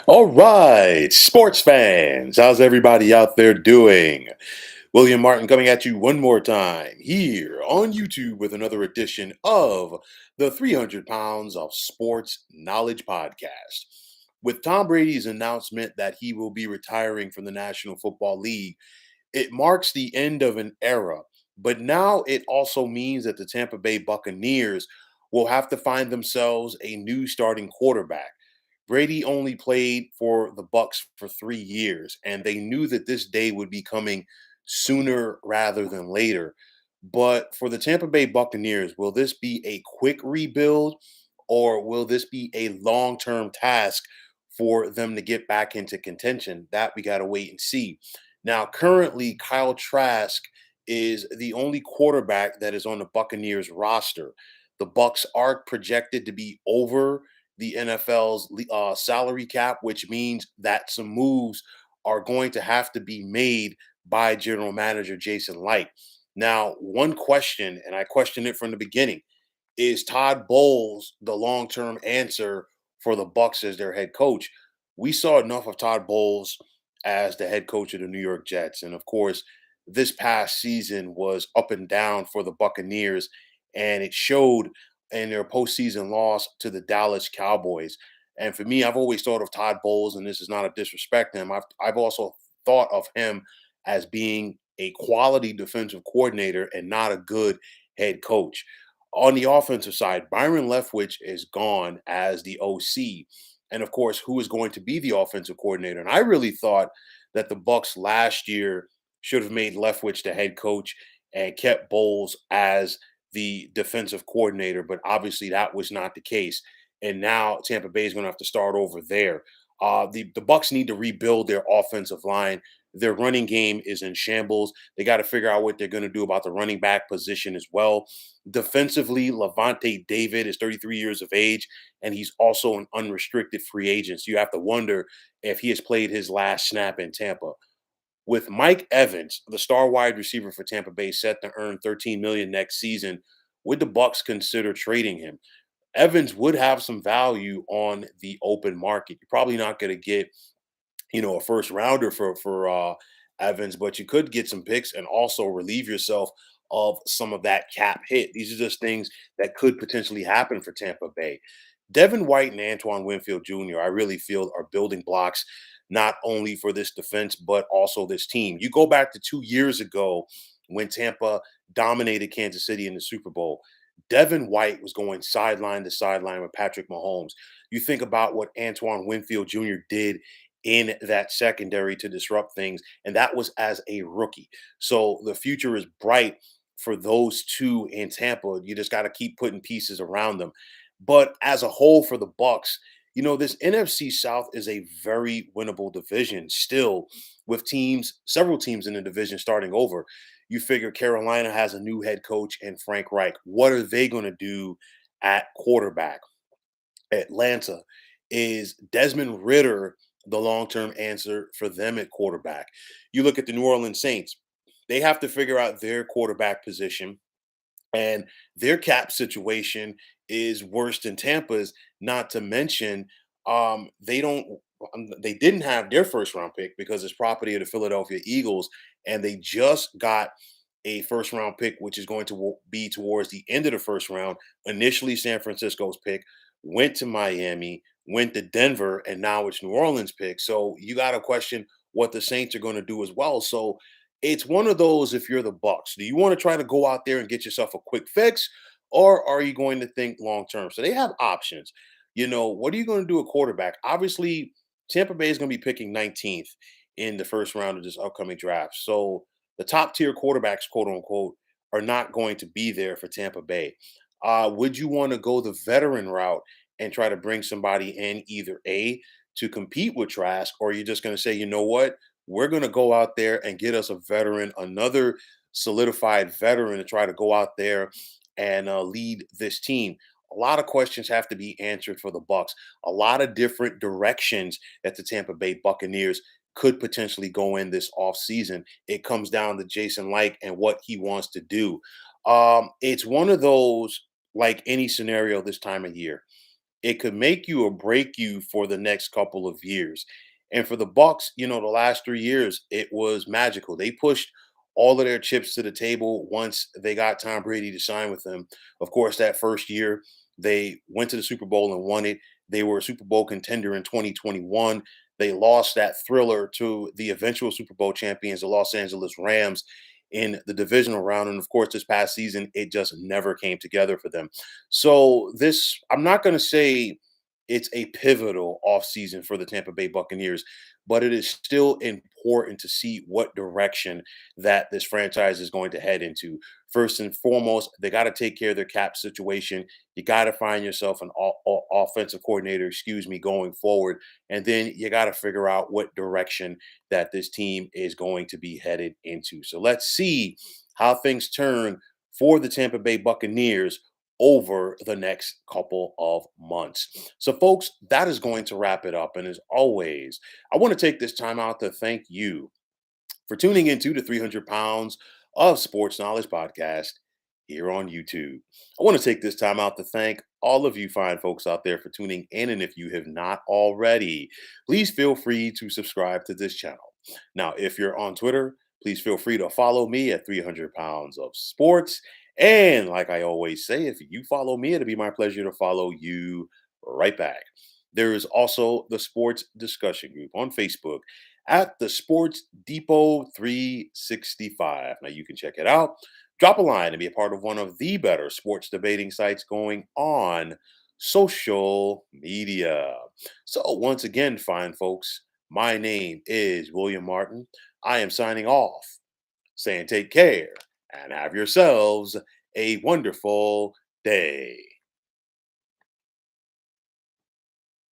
All right, sports fans, how's everybody out there doing? William Martin coming at you one more time here on YouTube with another edition of the 300 Pounds of Sports Knowledge podcast. With Tom Brady's announcement that he will be retiring from the National Football League, it marks the end of an era, but now it also means that the Tampa Bay Buccaneers will have to find themselves a new starting quarterback. Brady only played for the Bucks for 3 years, and they knew that this day would be coming sooner rather than later. But for the Tampa Bay Buccaneers, will this be a quick rebuild or will this be a long-term task for them to get back into contention? That we got to wait and see. Now, currently, Kyle Trask is the only quarterback that is on the Buccaneers roster. The Bucks are projected to be over the NFL's salary cap, which means that some moves are going to have to be made by general manager Jason Light. Now, one question, and I questioned it from the beginning, is Todd Bowles the long-term answer for the Bucks as their head coach? We saw enough of Todd Bowles as the head coach of the New York Jets, and of course, this past season was up and down for the Buccaneers, and it showed in their postseason loss to the Dallas Cowboys. And for me, I've always thought of Todd Bowles, and this is not a disrespect to him. I've also thought of him as being a quality defensive coordinator and not a good head coach. On the offensive side, Byron Leftwich is gone as the OC. And of course, who is going to be the offensive coordinator? And I really thought that the Bucks last year should have made Leftwich the head coach and kept Bowles as the defensive coordinator, but obviously that was not the case. And now Tampa Bay is going to have to start over there. The Bucks need to rebuild their offensive line. Their running game is in shambles. They got to figure out what they're going to do about the running back position as well. Defensively, Levante David is 33 years of age, and he's also an unrestricted free agent. So you have to wonder if he has played his last snap in Tampa. With Mike Evans, the star wide receiver for Tampa Bay, set to earn 13 million next season, would the Bucks consider trading him? Evans would have some value on the open market. You're probably not going to get, a first rounder for Evans, but you could get some picks and also relieve yourself of some of that cap hit. These are just things that could potentially happen for Tampa Bay. Devin White and Antoine Winfield Jr., I really feel are building blocks not only for this defense, but also this team. You go back to 2 years ago when Tampa dominated Kansas City in the Super Bowl. Devin White was going sideline to sideline with Patrick Mahomes. You think about what Antoine Winfield Jr. did in that secondary to disrupt things, and that was as a rookie. So the future is bright for those two in Tampa. You just got to keep putting pieces around them. But as a whole for the Bucks, this NFC South is a very winnable division still, with several teams in the division starting over. You figure Carolina has a new head coach and Frank Reich. What are they going to do at quarterback? Atlanta, is Desmond Ritter the long-term answer for them at quarterback? You look at the New Orleans Saints, they have to figure out their quarterback position, and their cap situation is worse than Tampa's, not to mention they didn't have their first round pick because it's property of the Philadelphia Eagles, and they just got a first round pick, which is going to be towards the end of the first round. Initially, San Francisco's pick went to Miami, went to Denver, and now it's New Orleans' pick. So you got to question what the Saints are going to do as well. So it's one of those. If you're the Bucks, do you want to try to go out there and get yourself a quick fix, or are you going to think long term? So they have options. What are you going to do at quarterback? Obviously, Tampa Bay is going to be picking 19th in the first round of this upcoming draft. So the top tier quarterbacks, quote unquote, are not going to be there for Tampa Bay. Would you want to go the veteran route and try to bring somebody in either A, to compete with Trask, or you're just going to say, you know what, we're going to go out there and get us a veteran, another solidified veteran to try to go out there and lead this team? A lot of questions have to be answered for the Bucks. A lot of different directions that the Tampa Bay Buccaneers could potentially go in this offseason. It comes down to Jason Light and what he wants to do. It's one of those, like any scenario this time of year. it could make you or break you for the next couple of years. And for the Bucks, the last 3 years, it was magical. They pushed all of their chips to the table once they got Tom Brady to sign with them. Of course, that first year, they went to the Super Bowl and won it. They were a Super Bowl contender in 2021. They lost that thriller to the eventual Super Bowl champions, the Los Angeles Rams, in the divisional round. And of course, this past season, it just never came together for them. So I'm not going to say it's a pivotal offseason for the Tampa Bay Buccaneers, but it is still important to see what direction that this franchise is going to head into. First and foremost, they got to take care of their cap situation. You got to find yourself an offensive coordinator, going forward. And then you got to figure out what direction that this team is going to be headed into. So let's see how things turn for the Tampa Bay Buccaneers over the next couple of months. So, folks, that is going to wrap it up. And as always, I want to take this time out to thank you for tuning into the 300 Pounds of Sports Knowledge podcast here on YouTube. I want to take this time out to thank all of you fine folks out there for tuning in. And if you have not already, please feel free to subscribe to this channel. Now, if you're on Twitter, please feel free to follow me at 300 Pounds of Sports. And like I always say, if you follow me, it'll be my pleasure to follow you right back. There is also the Sports Discussion Group on Facebook at the Sports Depot 365. Now you can check it out. Drop a line and be a part of one of the better sports debating sites going on social media. So, once again, fine folks, my name is William Martin. I am signing off, saying take care and have yourselves a wonderful day.